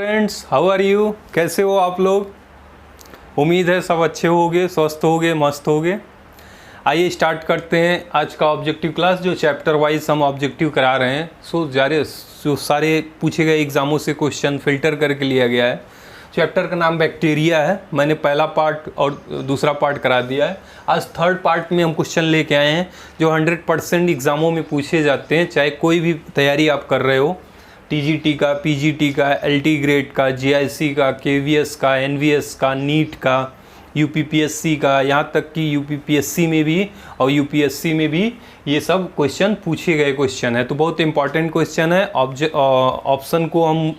Friends, how are you? कैसे हो आप लोग? उम्मीद है सब अच्छे होंगे, स्वस्थ होंगे, मस्त होंगे। आइए स्टार्ट करते हैं आज का ऑब्जेक्टिव क्लास, जो चैप्टर वाइज हम ऑब्जेक्टिव करा रहे हैं। जो सारे पूछे गए एग्जामों से क्वेश्चन फिल्टर करके लिया गया है। चैप्टर का नाम बैक्टीरिया है। मैंने पहला पार्ट और दूसरा पार्ट करा दिया है। आज थर्ड पार्ट में हम क्वेश्चन लेके आए हैं जो 100% एग्ज़ामों में पूछे जाते हैं, चाहे कोई भी तैयारी आप कर रहे हो। टीजीटी का, पीजीटी का, एलटी ग्रेड का, जीआईसी का, केवीएस का, एनवीएस का, नीट का, यूपीपीएससी का, यहाँ तक कि यूपीपीएससी में भी और यूपीएससी में भी ये सब क्वेश्चन पूछे गए क्वेश्चन है। तो बहुत इंपॉर्टेंट क्वेश्चन है। ऑप्शन को हम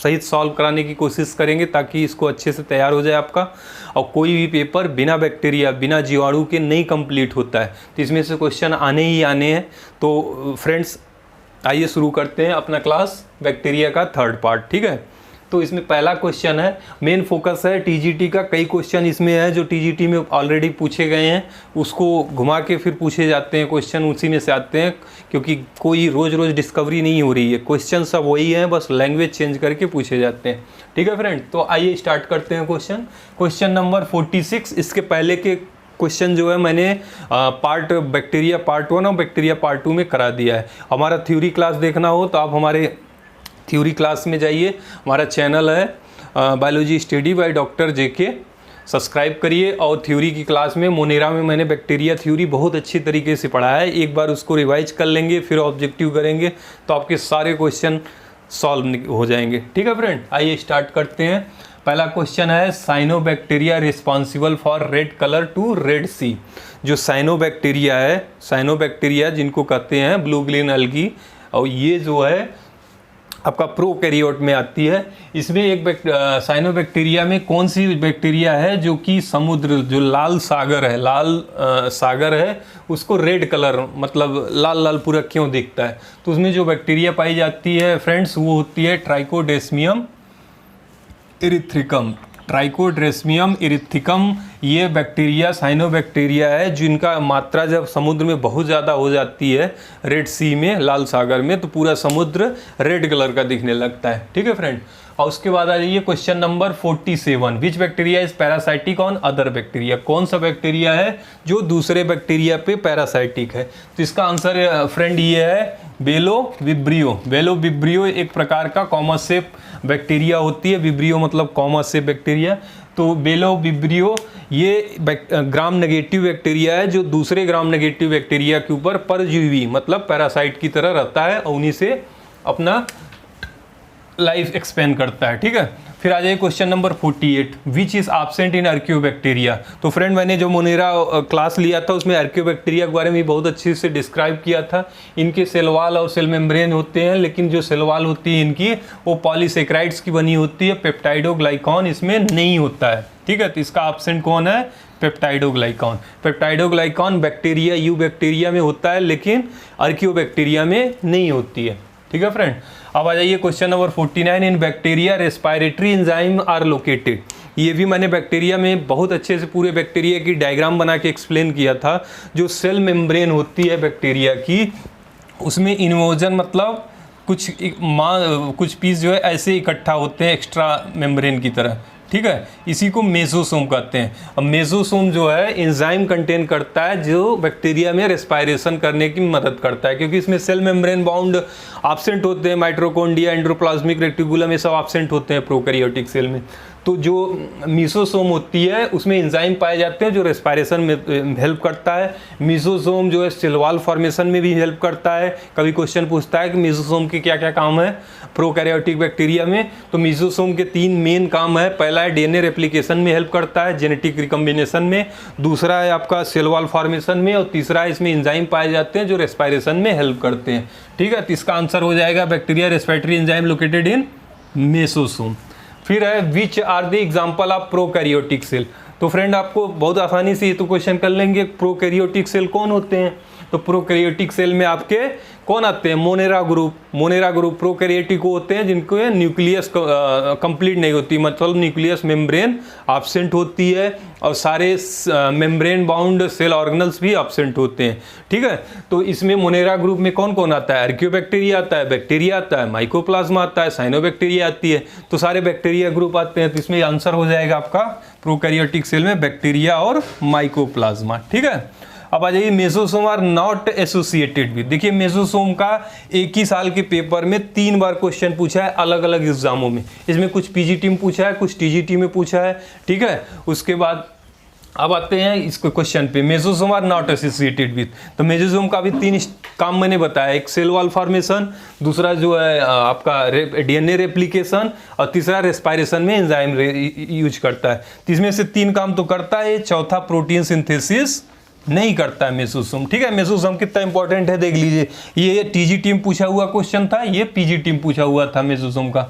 सही सॉल्व कराने की कोशिश करेंगे ताकि इसको अच्छे से तैयार हो जाए आपका। और कोई भी पेपर बिना बैक्टीरिया, बिना जीवाणु के नहीं कंप्लीट होता है, तो इसमें से क्वेश्चन आने ही आने हैं। तो फ्रेंड्स, आइए शुरू करते हैं अपना क्लास बैक्टीरिया का थर्ड पार्ट। ठीक है, तो इसमें पहला क्वेश्चन है, मेन फोकस है टीजीटी का। कई क्वेश्चन इसमें है जो टीजीटी में ऑलरेडी पूछे गए हैं, उसको घुमा के फिर पूछे जाते हैं क्वेश्चन, उसी में से आते हैं, क्योंकि कोई रोज़ रोज़ डिस्कवरी नहीं हो रही है। क्वेश्चन सब वही हैं, बस लैंग्वेज चेंज करके पूछे जाते हैं। ठीक है फ्रेंड, तो आइए स्टार्ट करते हैं क्वेश्चन नंबर 46। इसके पहले के क्वेश्चन जो है मैंने पार्ट बैक्टीरिया पार्ट 1 और बैक्टीरिया पार्ट 2 में करा दिया है। हमारा थ्योरी क्लास देखना हो तो आप हमारे थ्योरी क्लास में जाइए। हमारा चैनल है biology study by doctor JK, subscribe करिए। और थ्योरी की क्लास में मोनेरा में मैंने बैक्टीरिया थ्योरी बहुत अच्छी तरीके से पढ़ा है। एक बार उसको रिवाइज कर लेंगे, फिर ऑब्जेक्टिव करेंगे तो आपके सारे क्वेश्चन सॉल्व हो जाएंगे। ठीक है फ्रेंड, आइए स्टार्ट करते हैं। पहला क्वेश्चन है, cyanobacteria responsible for red colour to Red Sea. जो साइनोबैक्टीरिया है, साइनोबैक्टीरिया जिनको कहते हैं ब्लू ग्रीन एल्गी, और ये जो है आपका प्रोकैरियोट में आती है। इसमें एक साइनोबैक्टीरिया में कौन सी बैक्टीरिया है जो कि समुद्र, जो लाल सागर है उसको रेड कलर, मतलब लाल लाल पूरा क्यों दिखता है, तो उसमें जो बैक्टीरिया पाई जाती है फ्रेंड्स वो होती है ट्राइकोडेस्मियम इरिथ्रिकम। ट्राइकोडेस्मियम इरिथ्रिकम ये बैक्टीरिया साइनोबैक्टीरिया है जिनका मात्रा जब समुद्र में बहुत ज़्यादा हो जाती है, रेड सी में, लाल सागर में, तो पूरा समुद्र रेड कलर का दिखने लगता है। ठीक है फ्रेंड, और उसके बाद आ जाइए question number 47। Which bacteria is parasitic on other bacteria. कौन सा बैक्टीरिया है जो दूसरे बैक्टीरिया पे पैरासाइटिक है, तो इसका आंसर फ्रेंड ये है बेलोविब्रियो। बेलोविब्रियो एक प्रकार का कॉमर्सेप बैक्टीरिया होती है। विब्रियो मतलब कॉमर्सेप बैक्टीरिया। तो बेलोविब्रियो ये ग्राम नेगेटिव बैक्टीरिया है जो दूसरे ग्राम नेगेटिव बैक्टीरिया के ऊपर परजीवी मतलब पैरासाइट की तरह रहता है और उन्हीं से अपना लाइफ एक्सपेंड करता है। ठीक है, फिर आ जाइए question number 48। Which is absent in आर्कियोबैक्टीरिया। तो फ्रेंड, मैंने जो मोनेरा क्लास लिया था उसमें आर्कियोबैक्टीरिया के बारे में बहुत अच्छे से डिस्क्राइब किया था। इनके सेल वॉल और सेल मेम्ब्रेन होते हैं, लेकिन जो सेल वॉल होती है इनकी वो पॉलीसेकेराइड्स की बनी होती है, पेप्टाइडोग्लाइकॉन इसमें नहीं होता है। ठीक है, तो इसका एब्सेंट कौन है? Peptidoglycan. Peptidoglycan bacteria you bacteria में होता है, लेकिन आर्कियोबैक्टीरिया में नहीं होती है। ठीक है फ्रेंड, अब आ जाइए question number 49। In bacteria respiratory enzyme are located. ये भी मैंने बैक्टीरिया में बहुत अच्छे से पूरे बैक्टीरिया की डायग्राम बना के एक्सप्लेन किया था। जो सेल मेम्ब्रेन होती है बैक्टीरिया की, उसमें इन्वोजन मतलब कुछ पीस जो है ऐसे इकट्ठा होते हैं एक्स्ट्रा मेम्ब्रेन की तरह। ठीक है, इसी को मेसोसोम कहते हैं। अब मेसोसोम जो है एंजाइम कंटेन करता है जो बैक्टीरिया में रेस्पिरेशन करने की मदद करता है, क्योंकि इसमें सेल मेम्ब्रेन बाउंड एब्सेंट होते हैं। माइटोकॉन्ड्रिया, एंडोप्लाज्मिक रेटिकुलम, ये सब एब्सेंट होते हैं प्रोकैरियोटिक सेल में। तो जो मीसोसोम होती है उसमें एंजाइम पाए जाते हैं जो रेस्पिरेशन में हेल्प करता है। मीसोसोम जो है सेल वॉल फॉर्मेशन में भी हेल्प करता है। कभी क्वेश्चन पूछता है कि मीसोसोम के क्या क्या काम है प्रोकैरियोटिक बैक्टीरिया में, तो मीसोसोम के 3 मेन काम है। पहला है डीएनए रेप्लिकेशन में हेल्प करता है, जेनेटिक रिकम्बिनेशन में। दूसरा है आपका सेल वॉल फॉर्मेशन में, और तीसरा है इसमें एंजाइम पाए जाते हैं जो रेस्पिरेशन में हेल्प करते हैं। ठीक है, तो इसका आंसर हो जाएगा bacteria respiratory enzyme located in mesosome. फिर है which are the example of prokaryotic cell. तो फ्रेंड, आपको बहुत आसानी से ये तो क्वेश्चन कर लेंगे, प्रोकैरियोटिक सेल कौन होते हैं। तो प्रोकैरियोटिक सेल में आपके कौन आते हैं, मोनेरा ग्रुप प्रोकैरियोटिक होते हैं जिनको न्यूक्लियस कंप्लीट नहीं होती, मतलब न्यूक्लियस मेम्ब्रेन एब्सेंट होती है और सारे मेम्ब्रेन बाउंड सेल ऑर्गेनल्स भी एब्सेंट होते हैं, ठीक है। तो इसमें मोनेरा ग्रुप में कौन कौन आता है, आर्कियोबैक्टीरिया आता है, बैक्टीरिया आता है, माइकोप्लाज्मा आता है, साइनोबैक्टीरिया आती है, तो सारे बैक्टीरिया ग्रुप आते हैं। तो इसमें आंसर हो जाएगा आपका प्रोकैरियोटिक सेल में बैक्टीरिया और माइकोप्लाज्मा, ठीक है। अब आ जाइए mesosome are not associated with. देखिए मेसोसोम का एक ही साल के पेपर में 3 बार क्वेश्चन पूछा है अलग अलग एग्जामों में। इसमें कुछ पीजीटी में पूछा है, कुछ टीजीटी में पूछा है, ठीक है। उसके बाद अब आते हैं इसको क्वेश्चन पे, mesosome are not associated with. तो मेसोसोम का भी 3 काम मैंने बताया, एक सेल वॉल फॉर्मेशन, दूसरा जो है आपका डीएनए रेप्लिकेशन और तीसरा रेस्पायरेशन में एंजाइम यूज करता है। तो इसमें से 3 काम तो करता है, चौथा प्रोटीन सिंथेसिस नहीं करता है मेसोसोम, ठीक है। मेसोसोम कितना इंपॉर्टेंट है देख लीजिए, ये टीजीटी में पूछा हुआ क्वेश्चन था, ये पीजीटी में पूछा हुआ था मेसोसोम का।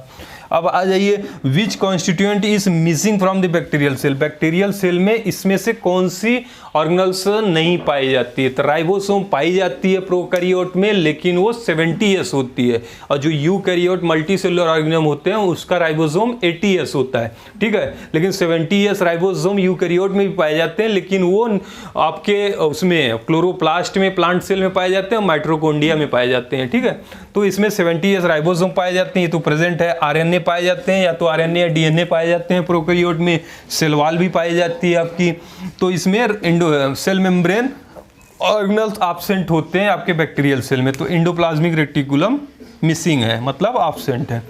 अब आ जाइए, which constituent is missing from the bacterial cell. Bacterial cell में इसमें से कौन सी ऑर्गेनल्स नहीं पाई जाती है, तो राइबोसोम पाई जाती है प्रोकैरियोट में, लेकिन वो 70S होती है, और जो यूकैरियोट मल्टीसेलुलर ऑर्गेनिज्म होते हैं उसका राइबोसोम 80S होता है, ठीक है। लेकिन 70S राइबोसोम यूकैरियोट में भी पाए जाते हैं, लेकिन वो आपके उसमें क्लोरोप्लास्ट में प्लांट सेल में पाए जाते हैं, माइटोकॉन्ड्रिया में पाए जाते हैं, ठीक है। तो इसमें 70S राइबोसोम पाए जाते हैं, ये तो प्रेजेंट है। आरएनए पाए जाते हैं, या तो आरएनए या डीएनए पाए जाते हैं प्रोकैरियोट में, सेल वॉल भी पाई जाती है आपकी। तो इसमें सेल मेम्ब्रेन ऑर्गेनल्स एब्सेंट होते हैं आपके बैक्टीरियल सेल में, तो एंडोप्लाज्मिक रेटिकुलम मिसिंग है, मतलब एब्सेंट है।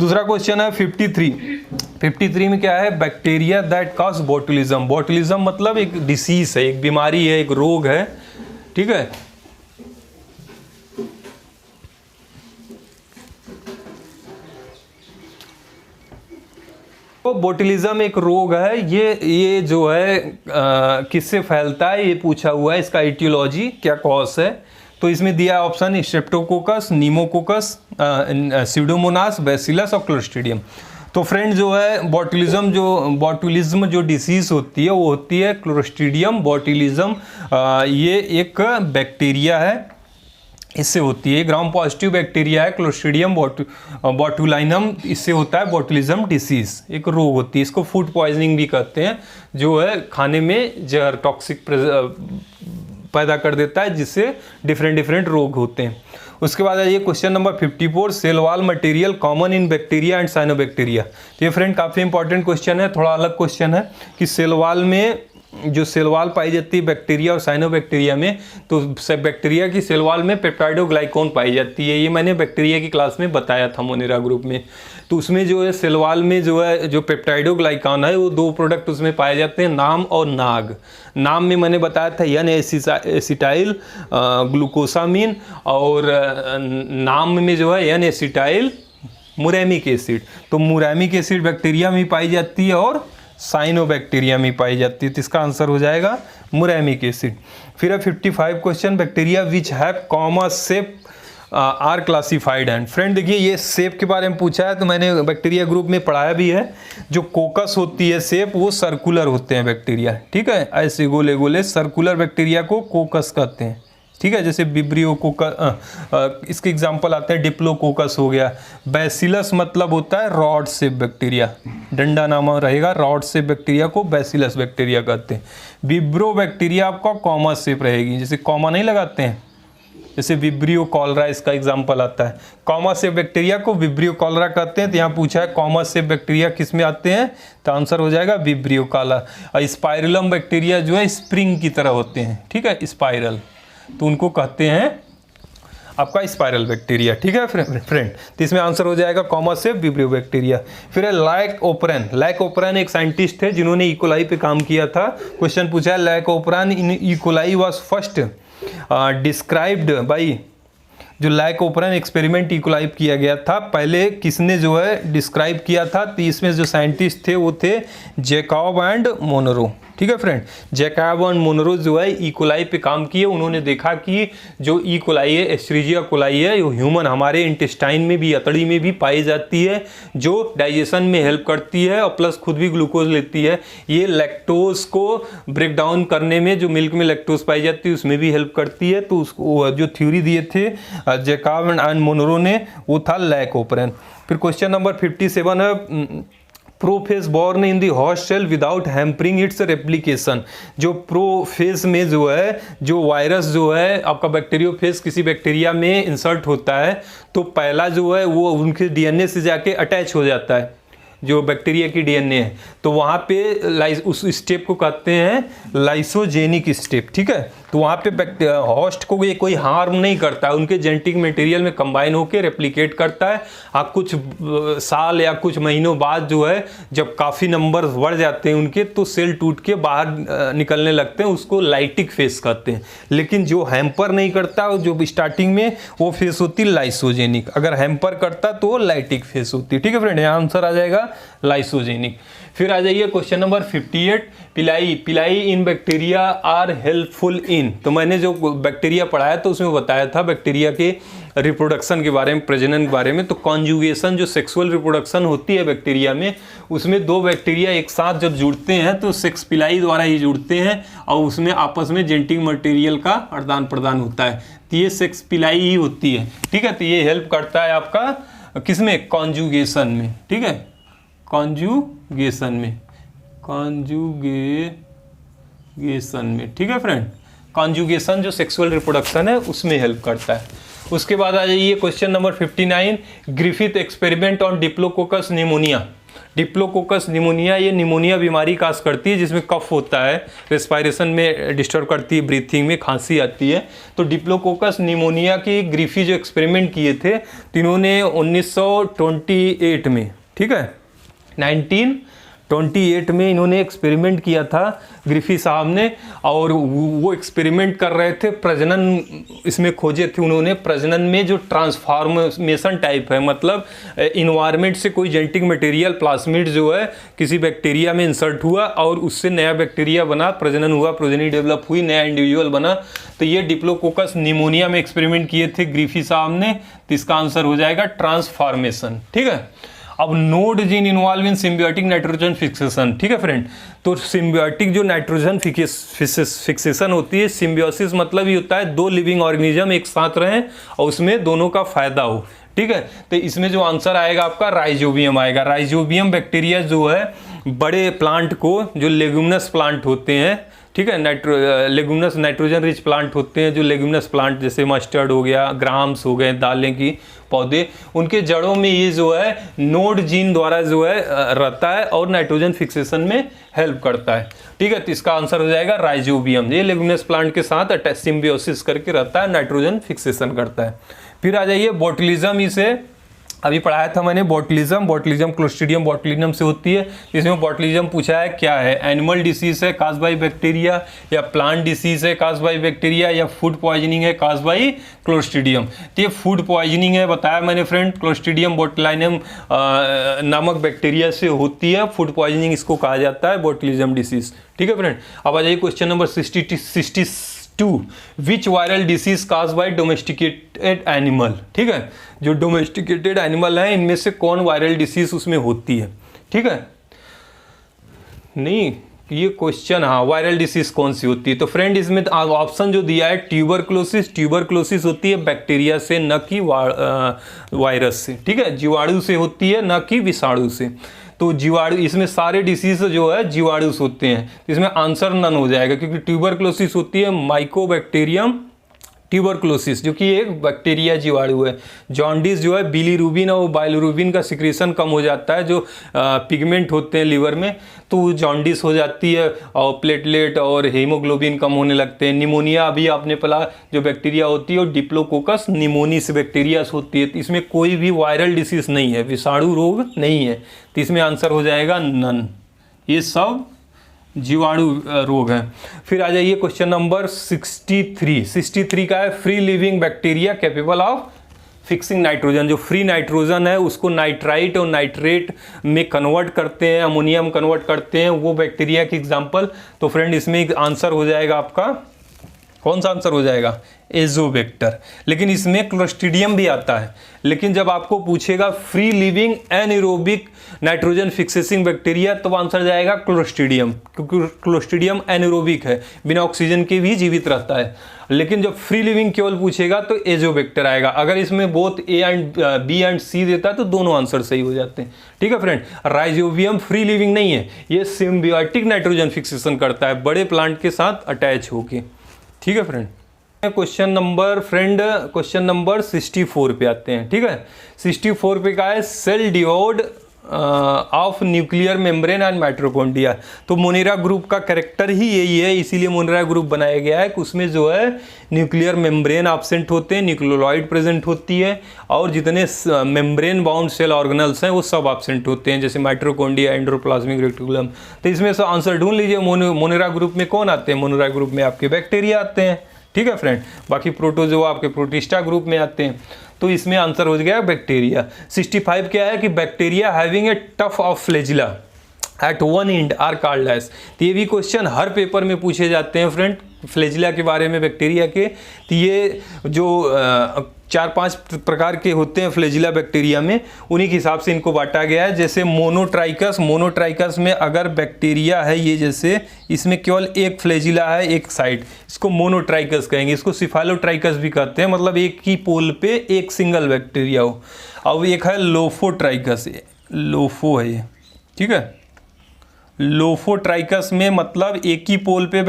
दूसरा क्वेश्चन है 53 में क्या है, bacteria that cause botulism. Botulism मतलब एक डिसीज है, एक बीमारी है, एक रोग है, ठीक है। तो बोटुलिज्म एक रोग है, ये जो है किससे फैलता है ये पूछा हुआ है, इसका एटियोलॉजी क्या कॉज है। तो इसमें दिया ऑप्शन स्ट्रेप्टोकोकस, नीमोकोकस, स्यूडोमोनास, बैसिलस और क्लोस्ट्रीडियम। तो फ्रेंड जो है बोटुलिज्म जो डिसीज होती है वो होती है क्लोस्ट्रीडियम बोटुलिज्म। ये एक बैक्टीरिया है, इससे होती है, ग्राम पॉजिटिव बैक्टीरिया है क्लोस्ट्रीडियम बोटुलिनम, इससे होता है बोटुलिज्म डिसीज, एक रोग होती है। इसको फूड पॉइजनिंग भी कहते हैं, जो है खाने में जहर टॉक्सिक पैदा कर देता है, जिससे डिफरेंट रोग होते हैं। उसके बाद ये question number 54, cell wall material common in bacteria and cyanobacteria. तो ये फ्रेंड काफ़ी इंपॉर्टेंट क्वेश्चन है, थोड़ा अलग क्वेश्चन है कि सेल वॉल में जो सेल वॉल पाई जाती है बैक्टीरिया और साइनोबैक्टीरिया में, तो बैक्टीरिया की सेल वॉल में पेप्टाइडोग्लाइकॉन पाई जाती है, ये मैंने बैक्टीरिया की क्लास में बताया था मोनेरा ग्रुप में। तो उसमें जो है सेल वॉल में जो है जो पेप्टाइडोग्लाइकॉन है वो 2 प्रोडक्ट उसमें पाए जाते हैं, नाम और नाग। नाम में मैंने बताया था एन एसिटाइल ग्लूकोसामिन, और नाम में जो है एन एसिटाइल मुरैमिक एसिड। तो मुरैमिक एसिड बैक्टीरिया में पाई जाती है और साइनोबैक्टीरिया में पाई जाती है, तो इसका आंसर हो जाएगा मुरैमिक एसिड। फिर है 55 question, bacteria which have comma shape are classified and. Friend देखिए ये शेप के बारे में पूछा है, तो मैंने बैक्टीरिया ग्रुप में पढ़ाया भी है। जो कोकस होती है शेप, वो सर्कुलर होते हैं बैक्टीरिया, ठीक है, ऐसे गोले गोले सर्कुलर बैक्टीरिया को कोकस कहते हैं, ठीक है। जैसे विब्रियो कोकस, इसके एग्जांपल आते हैं, डिप्लोकोकस हो गया। बैसिलस मतलब होता है रॉड शेप बैक्टीरिया, डंडा नामा रहेगा, रॉड शेप बैक्टीरिया को बैसिलस बैक्टीरिया कहते हैं। विब्रो बैक्टीरिया आपका कॉमा शेप रहेगी, जैसे कॉमा नहीं लगाते हैं, जैसे विब्रियो कॉलरा इसका एग्जांपल आता है। कॉमा शेप बैक्टीरिया को विब्रियो कॉलरा कहते हैं। तो यहाँ पूछा है कॉमा शेप बैक्टीरिया किस में आते हैं, तो आंसर हो जाएगा विब्रियो कॉलरा। और स्पाइरलम बैक्टीरिया जो है स्प्रिंग की तरह होते हैं, ठीक है, स्पाइरल, तो उनको कहते हैं आपका स्पाइरल बैक्टीरिया, ठीक है फ्रेंड। तो इसमें आंसर हो जाएगा कॉमा शेप विब्रियो बैक्टीरिया। फिर है लैक ओपरैन एक साइंटिस्ट थे जिन्होंने इकोलाई पे काम किया था। क्वेश्चन पूछा है lac operon in E coli was first described by. जो लैक ओपरैन एक्सपेरिमेंट इकोलाई किया गया था, पहले किसने जो है डिस्क्राइब किया था, तो इसमें जो साइंटिस्ट थे वो थे जैकब एंड मोनरो, ठीक है फ्रेंड। जैकब एंड मोनरो जो है ई कोलाई पे काम किए, उन्होंने देखा कि जो ई कोलाई है, एस्चेरिचिया कोलाई है, वो ह्यूमन हमारे इंटेस्टाइन में भी, अतड़ी में भी पाई जाती है, जो डाइजेशन में हेल्प करती है और प्लस खुद भी ग्लूकोज लेती है। ये लैक्टोज को ब्रेक डाउन करने में, जो मिल्क में लैक्टोज पाई जाती है उसमें भी हेल्प करती है। तो उसको जो थ्योरी दिए थे जैकब एंड मोनरो ने, वो था लैकोपेरेन। फिर क्वेश्चन नंबर 57 है, prophage born in the host cell without hampering its replication. जो प्रोफेज में जो है, जो वायरस जो है आपका बैक्टीरियोफेज किसी बैक्टीरिया में इंसर्ट होता है, तो पहला जो है वो उनके डीएनए से जाके अटैच हो जाता है, जो बैक्टीरिया की डीएनए है, तो वहाँ पे उस स्टेप को कहते हैं लाइसोजेनिक स्टेप, ठीक है। तो वहाँ पे होस्ट को ये कोई हार्म नहीं करता है, उनके जेनेटिक मटेरियल में कंबाइन होकर रेप्लिकेट करता है। आप कुछ साल या कुछ महीनों बाद जो है, जब काफ़ी नंबर बढ़ जाते हैं उनके, तो सेल टूट के बाहर निकलने लगते हैं, उसको लाइटिक फेस कहते हैं। लेकिन जो हैम्पर नहीं करता, जो स्टार्टिंग में वो फेस होती है लाइसोजेनिक, अगर हैम्पर करता तो वो लाइटिक फेस होती है, ठीक है फ्रेंड। यहाँ आंसर आ जाएगा लाइसोजेनिक। फिर आ जाइए question number 58, pili in bacteria are helpful in. तो मैंने जो बैक्टीरिया पढ़ाया तो उसमें बताया था बैक्टीरिया के रिप्रोडक्शन के बारे में, प्रजनन के बारे में। तो कॉन्जुगेशन, जो सेक्सुअल रिप्रोडक्शन होती है बैक्टीरिया में, उसमें दो बैक्टीरिया एक साथ जब जुड़ते हैं तो सेक्स पिलाई द्वारा ही जुड़ते हैं और उसमें आपस में जेनेटिक मटेरियल का आदान प्रदान होता है। तो ये सेक्स पिलाई ही होती है, ठीक है। तो ये हेल्प करता है आपका किसमें, कॉन्जुगेशन में, ठीक है, कॉन्जुगेशन में, ठीक है फ्रेंड। कॉन्जुगेशन जो सेक्सुअल रिप्रोडक्शन है उसमें हेल्प करता है। उसके बाद आ जाइए question number 59, Griffith experiment on diplococcus pneumonia. Diplococcus pneumonia, ये निमोनिया बीमारी काज करती है जिसमें कफ होता है, रेस्पायरेशन में डिस्टर्ब करती है, ब्रीथिंग में खांसी आती है। तो डिप्लोकोकस निमोनिया की ग्रिफी जो एक्सपेरिमेंट किए थे, तो इन्होंने 1928 में, ठीक है, 1928 में इन्होंने एक्सपेरिमेंट किया था ग्रिफी साहब ने। और वो एक्सपेरिमेंट कर रहे थे, प्रजनन इसमें खोजे थे उन्होंने, प्रजनन में जो ट्रांसफॉर्मेशन टाइप है, मतलब इन्वायरमेंट से कोई जेनेटिक मटेरियल, प्लाज्मिड जो है किसी बैक्टीरिया में इंसर्ट हुआ और उससे नया बैक्टीरिया बना, प्रजनन हुआ, प्रोजेनी डेवलप हुई, नया इंडिविजुअल बना। तो ये डिप्लोकोकस निमोनिया में एक्सपेरिमेंट किए थे ग्रिफी साहब ने। तो इसका आंसर हो जाएगा ट्रांसफॉर्मेशन, ठीक है। अब nod gene involve in symbiotic nitrogen fixation, ठीक है फ्रेंड। तो सिम्बियोटिक जो नाइट्रोजन फिक्सेशन होती है, सिम्बियोसिस मतलब ये होता है दो लिविंग ऑर्गेनिज्म एक साथ रहें और उसमें दोनों का फायदा हो, ठीक है। तो इसमें जो आंसर आएगा आपका राइजोबियम आएगा। राइजोबियम बैक्टीरिया जो है बड़े प्लांट को, जो लेगुमिनस प्लांट होते हैं, ठीक है, लेगुमिनस नाइट्रोजन रिच प्लांट होते हैं, जो लेगुमिनस प्लांट जैसे मस्टर्ड हो गया, ग्राम्स हो गए, दालें की पौधे, उनके जड़ों में ये जो है नोड जीन द्वारा जो है रहता है और नाइट्रोजन फिक्सेशन में हेल्प करता है, ठीक है। तो इसका आंसर हो जाएगा राइजोबियम। ये लेगुमिनस प्लांट के साथ सिम्बियोसिस करके रहता है, नाइट्रोजन फिक्सेशन करता है। फिर आ जाइए बोटुलिज्म, इसे अभी पढ़ाया था मैंने, बोटुलिज्म क्लोस्ट्रीडियम बोटुलिनम से होती है। इसमें बोटुलिज्म पूछा है क्या है, एनिमल डिसीज है काज बाई बैक्टीरिया, या प्लांट डिसीज है काज बाई बैक्टीरिया, या फूड पॉइजनिंग है काज बाई क्लोस्ट्रीडियम। तो ये फूड पॉइजनिंग है, बताया मैंने फ्रेंड, क्लोस्ट्रीडियम बोटुलिनम नामक बैक्टीरिया से होती है, फूड पॉइजनिंग इसको कहा जाता है, बोटुलिज्म डिसीज, ठीक है फ्रेंड। अब आ जाइए question number 62, which viral disease cause by domesticated animal, ठीक है। जो डोमेस्टिकेटेड एनिमल है इनमें से कौन वायरल डिसीज उसमें होती है, ठीक है। नहीं, ये क्वेश्चन, हाँ, वायरल डिसीज कौन सी होती है। तो फ्रेंड इसमें ऑप्शन जो दिया है ट्यूबरक्लोसिस होती है बैक्टीरिया से, न कि वायरस से, ठीक है, जीवाणु से होती है, न कि विषाणु से। तो जीवाणु, इसमें सारे डिसीज जो है जीवाणु से होते हैं, तो इसमें आंसर नन हो जाएगा, क्योंकि ट्यूबरक्लोसिस होती है माइकोबैक्टीरियम ट्यूबरक्लोसिस, जो कि एक बैक्टीरिया जीवाणु है। जॉन्डिस जो है बिलीरुबिन और बाइलिरुबिन का सिक्रेशन कम हो जाता है, जो पिगमेंट होते हैं लिवर में, तो जॉन्डिस हो जाती है और प्लेटलेट और हीमोग्लोबिन कम होने लगते हैं। निमोनिया अभी आपने पढ़ा जो बैक्टीरिया होती है और डिप्लोकोकस निमोनिस बैक्टीरिया होती है। इसमें कोई भी वायरल डिसीज नहीं है, विषाणु रोग नहीं है, तो इसमें आंसर हो जाएगा नन, ये सब जीवाणु रोग है। फिर आ जाइए क्वेश्चन नंबर 63 का है, free living bacteria capable of fixing nitrogen, जो फ्री नाइट्रोजन है उसको नाइट्राइट और नाइट्रेट में कन्वर्ट करते हैं, अमोनियम कन्वर्ट करते हैं, वो बैक्टीरिया की एग्जांपल। तो फ्रेंड इसमें एक आंसर हो जाएगा आपका, कौन सा आंसर हो जाएगा? एजोबैक्टर। लेकिन इसमें क्लोस्ट्रीडियम भी आता है, लेकिन जब आपको पूछेगा free living anaerobic nitrogen fixing bacteria तो आंसर जाएगा क्लोस्ट्रीडियम, क्योंकि क्लोस्ट्रीडियम एनएरोबिक है, बिना ऑक्सीजन के भी जीवित रहता है। लेकिन जब फ्री लिविंग केवल पूछेगा तो एजोबैक्टर आएगा। अगर इसमें both A and B and C देता है तो दोनों आंसर सही हो जाते हैं। ठीक है फ्रेंड, राइजोबियम फ्री लिविंग नहीं है, ये सिम्बियोटिक नाइट्रोजन फिक्सेशन करता है बड़े प्लांट के साथ अटैच होके। ठीक है फ्रेंड, क्वेश्चन नंबर 64 पे आते हैं। ठीक है, 64 पे का है cell devoid of nuclear membrane and mitochondria. तो मोनेरा ग्रुप का कैरेक्टर ही यही है, इसीलिए मोनेरा ग्रुप बनाया गया है कि उसमें जो है न्यूक्लियर मेम्ब्रेन एब्सेंट होते हैं, न्यूक्लियोलाइड प्रेजेंट होती है, और जितने मेम्ब्रेन बाउंड सेल ऑर्गेनल्स हैं वो सब एब्सेंट होते हैं, जैसे माइटोकॉन्ड्रिया, एंडोप्लाज्मिक रेटिकुलम। तो इसमें से आंसर ढूंढ लीजिए, मोनेरा ग्रुप में कौन आते हैं? मोनेरा ग्रुप में आपके बैक्टीरिया आते हैं। ठीक है फ्रेंड, बाकी प्रोटोजोआ आपके प्रोटिस्टा ग्रुप में आते हैं। तो इसमें आंसर हो गया बैक्टीरिया। 65 क्या है कि bacteria having a tuft of flagella at one end are called as. तो ये भी क्वेश्चन हर पेपर में पूछे जाते हैं फ्रेंड, फ्लैजिला के बारे में, बैक्टीरिया के। तो ये जो 4-5 प्रकार के होते हैं फ्लैजिला बैक्टीरिया में, उन्हीं के हिसाब से इनको बांटा गया है। जैसे मोनोट्राइकस में अगर बैक्टीरिया है ये, जैसे इसमें केवल एक फ्लैजिला है एक साइड, इसको मोनोट्राइकस कहेंगे। इसको सिफालोट्राइकस भी कहते हैं, मतलब एक ही पोल पे एक सिंगल बैक्टीरिया हो। अब एक है लोफोट्राइकस, लोफो है ये। ठीक है, लोफोट्राइकस में मतलब एक ही पोल पे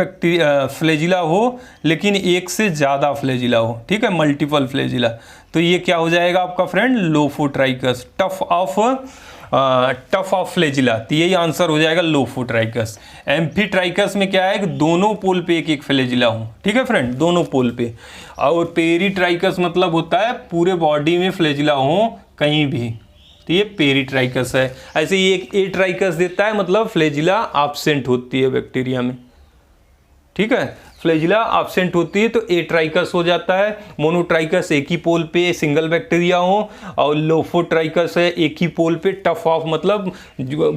फ्लैजिला हो, लेकिन एक से ज़्यादा फ्लैजिला हो। ठीक है, मल्टीपल फ्लैजिला। तो ये क्या हो जाएगा आपका friend? Lophotrichous. Tough of flagella, तो यही आंसर हो जाएगा लोफोट्राइकस। एम्फीट्राइकस में क्या है कि दोनों पोल पे एक एक फ्लैजिला हो। ठीक है फ्रेंड, दोनों पोल पे। और पेरीट्राइकस मतलब होता है पूरे बॉडी में फ्लैजिला हो कहीं भी, तो ये पेरीट्राइकस है। ऐसे ही एक एट्राइकस देता है, मतलब फ्लैजिला एब्सेंट होती है बैक्टीरिया में। ठीक है, फ्लैजिला एब्सेंट होती है तो एट्राइकस हो जाता है। मोनोट्राइकस एक ही पोल पे सिंगल बैक्टीरिया हो, और लोफोट्राइकस है एक ही पोल पे टफ ऑफ मतलब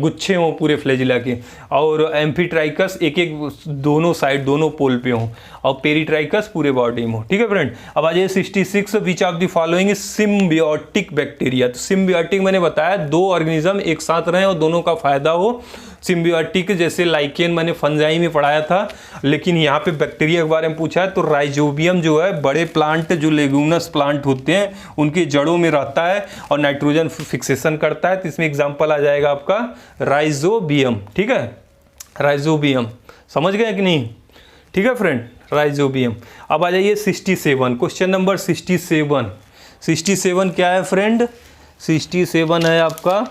गुच्छे हों पूरे फ्लैजिला के, और एम्फीट्राइकस एक एक दोनों साइड दोनों पोल पे हों, और पेरीट्राइकस पूरे बॉडी में हो। ठीक है फ्रेंड, अब आ जाइए 66, which of the following symbiotic bacteria. तो सिम्बियोटिक मैंने बताया दो ऑर्गेनिज्म एक साथ रहें और दोनों का फायदा हो। सिम्बियोटिक जैसे लाइकेन मैंने फंजाई में पढ़ाया था, लेकिन यहाँ पे बैक्टीरिया के बारे में पूछा है। तो राइजोबियम जो है बड़े प्लांट जो लेगुमिनस प्लांट होते हैं उनकी जड़ों में रहता है और नाइट्रोजन फिक्सेशन करता है। तो इसमें एग्जांपल आ जाएगा आपका राइजोबियम। ठीक है, राइजोबियम समझ गए कि नहीं? ठीक है फ्रेंड, राइजोबियम। अब आ जाइए 67, क्वेश्चन नंबर 67। 67 क्या है फ्रेंड? 67 है आपका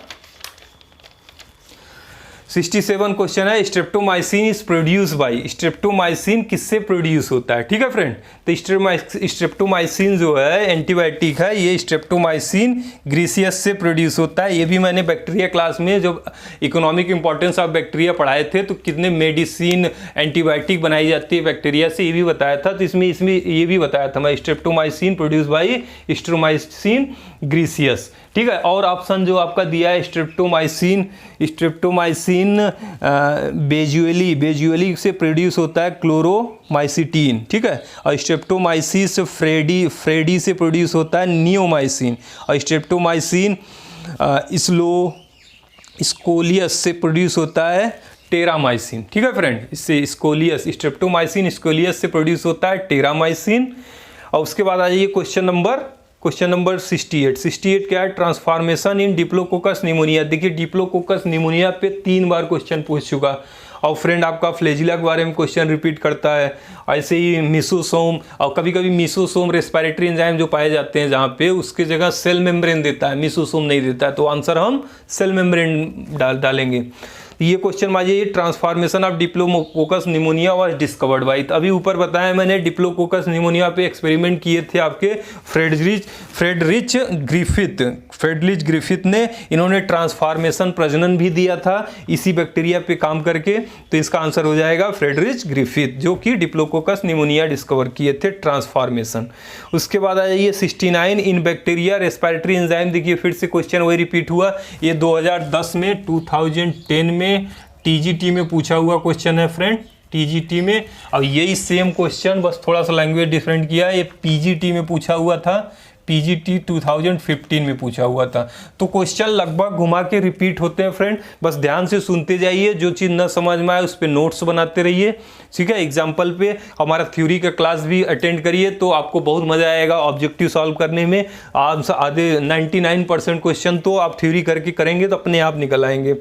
67 क्वेश्चन है, streptomycin is produce by. Streptomycin किससे प्रोड्यूस होता है? ठीक है फ्रेंड, तो स्ट्रेप्टोमाइसिन जो है एंटीबायोटिक है, ये स्ट्रेप्टोमाइसिन ग्रीसियस से प्रोड्यूस होता है। ये भी मैंने बैक्टीरिया क्लास में जब इकोनॉमिक इंपॉर्टेंस ऑफ बैक्टीरिया पढ़ाए थे तो कितने मेडिसिन एंटीबायोटिक बनाई जाती है बैक्टीरिया से, ये भी बताया था। तो इसमें ये भी बताया था मैं, स्ट्रेप्टोमाइसिन प्रोड्यूस बाय स्ट्रेप्टोमाइसिन ग्रीसियस। ठीक है, और ऑप्शन जो आपका दिया है स्ट्रेप्टोमाइसिन बेजुअली से प्रोड्यूस होता है क्लोरोमाइसिटीन। ठीक है, और स्ट्रेप्टोमाइसिस फ्रेडी से प्रोड्यूस होता है नियोमाइसिन, और स्ट्रेप्टोमाइसिन स्कोलियस से प्रोड्यूस होता है टेरामाइसिन। ठीक है फ्रेंड, इससे स्ट्रेप्टोमाइसिन स्कोलियस से प्रोड्यूस होता है टेरामाइसिन। और उसके बाद आ जाइए क्वेश्चन नंबर 68 क्या है? Transformation in diplococcus pneumonia. देखिए डिप्लोकोकस निमोनिया पे 3 बार क्वेश्चन पूछ चुका, और फ्रेंड आपका फ्लैजिला के बारे में क्वेश्चन रिपीट करता है। ऐसे ही मिसोसोम, और कभी कभी मिसोसोम रेस्पिरेटरी एंजाइम जो पाए जाते हैं जहाँ पे, उसके जगह सेल मेम्ब्रेन देता है, मिसोसोम नहीं देता है। तो आंसर हम सेल मेम्ब्रेन डालेंगे। तो ये क्वेश्चन मान लीजिए transformation of diplococcus pneumonia was discovered by, अभी ऊपर बताया मैंने डिप्लोकोकस निमोनिया पे एक्सपेरिमेंट किए थे आपके फ्रेडरिच ग्रिफिथ ने, इन्होंने ट्रांसफॉर्मेशन प्रजनन भी दिया था इसी बैक्टीरिया पे काम करके। तो इसका आंसर हो जाएगा फ्रेडरिच ग्रिफिथ, जो कि डिप्लोकोकस निमोनिया डिस्कवर किए थे ट्रांसफॉर्मेशन। उसके बाद आ जाइए 69 इन बैक्टीरिया रेस्पिरेटरी एंजाइम। देखिए फिर से क्वेश्चन वही रिपीट हुआ, ये 2010 में 2010 में टीजीटी में पूछा हुआ क्वेश्चन है फ्रेंड, टीजीटी में। अब यही सेम क्वेश्चन बस थोड़ा सा लैंग्वेज डिफरेंट किया है, ये पीजीटी में पूछा हुआ था, पीजीटी 2015 में पूछा हुआ था। तो क्वेश्चन लगभग घुमा के रिपीट होते हैं फ्रेंड, बस ध्यान से सुनते जाइए, जो चीज़ न समझ में आए उस पर नोट्स बनाते रहिए, ठीक है। एग्जाम्पल पे हमारा थ्योरी का क्लास भी अटेंड करिए तो आपको बहुत मजा आएगा ऑब्जेक्टिव सॉल्व करने में। आप आधे 99% क्वेश्चन तो आप थ्योरी करके करेंगे तो अपने आप निकल आएंगे,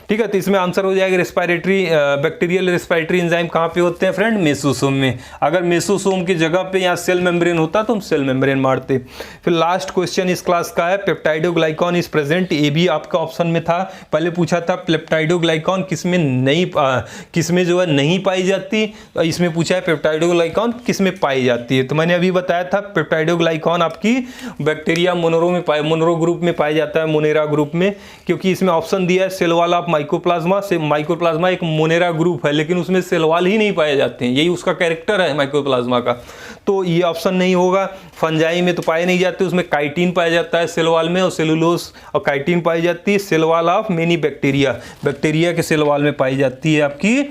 ठीक है। तो इसमें आंसर हो जाएगा रेस्पिरेटरी बैक्टीरियल रेस्पिरेटरी एंजाइम कहाँ पे होते हैं फ्रेंड, मेसोसोम में। अगर मेसोसोम की जगह पे यहाँ सेल मेम्ब्रेन होता तो हम सेल मेम्ब्रेन मारते। फिर लास्ट क्वेश्चन इस क्लास का है पेप्टाइडोग्लाइकॉन इज प्रेजेंट, ये भी आपका ऑप्शन में था, पहले पूछा था पेप्टाइडोग्लाइकॉन किसमें नहीं किसमें जो है नहीं पाई जाती, तो इसमें पूछा है पेप्टाइडोग्लाइकॉन किसमें पाई जाती है। तो मैंने अभी बताया था पेप्टाइडोग्लाइकॉन आपकी बैक्टीरिया मोनरो ग्रुप में पाया जाता है, मोनेरा ग्रुप में, क्योंकि इसमें ऑप्शन दिया है सेल वाल ऑफ माइकोप्लाज्मा से। माइकोप्लाज्मा एक मोनेरा ग्रुप है लेकिन उसमें सेल वाल ही नहीं पाए जाते हैं, यही उसका कैरेक्टर है माइकोप्लाज्मा का, तो ये ऑप्शन नहीं होगा। फंजाई में तो पाए नहीं जाते, उसमें काइटिन पाया जाता है सेल वाल में, और सेलुलोज और काइटिन पाई जाती है cell wall of many bacteria के सेल वाल में पाई जाती है आपकी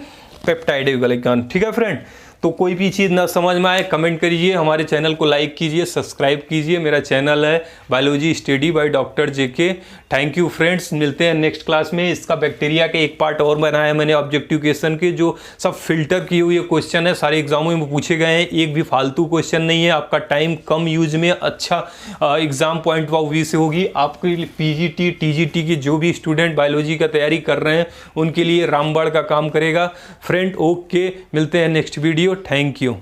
पेप्टाइडोग्लाइकॉन, ठीक है फ्रेंड। तो कोई भी चीज़ ना समझ में आए कमेंट करिए, हमारे चैनल को लाइक कीजिए, सब्सक्राइब कीजिए। मेरा चैनल है biology study by doctor JK. Thank you friends, मिलते हैं नेक्स्ट क्लास में। इसका बैक्टीरिया के एक पार्ट और बनाया मैंने ऑब्जेक्टिव क्वेश्चन के, जो सब फिल्टर किए हुए क्वेश्चन है, सारे एग्जामों में पूछे गए हैं, एक भी फालतू क्वेश्चन नहीं है। आपका टाइम कम यूज में अच्छा एग्जाम पॉइंट ऑफ व्यू से होगी। आपके पीजीटी टीजीटी की जो भी स्टूडेंट बायोलॉजी का तैयारी कर रहे हैं उनके लिए रामबाण का काम करेगा फ्रेंड। ओके, मिलते हैं नेक्स्ट वीडियो। Thank you.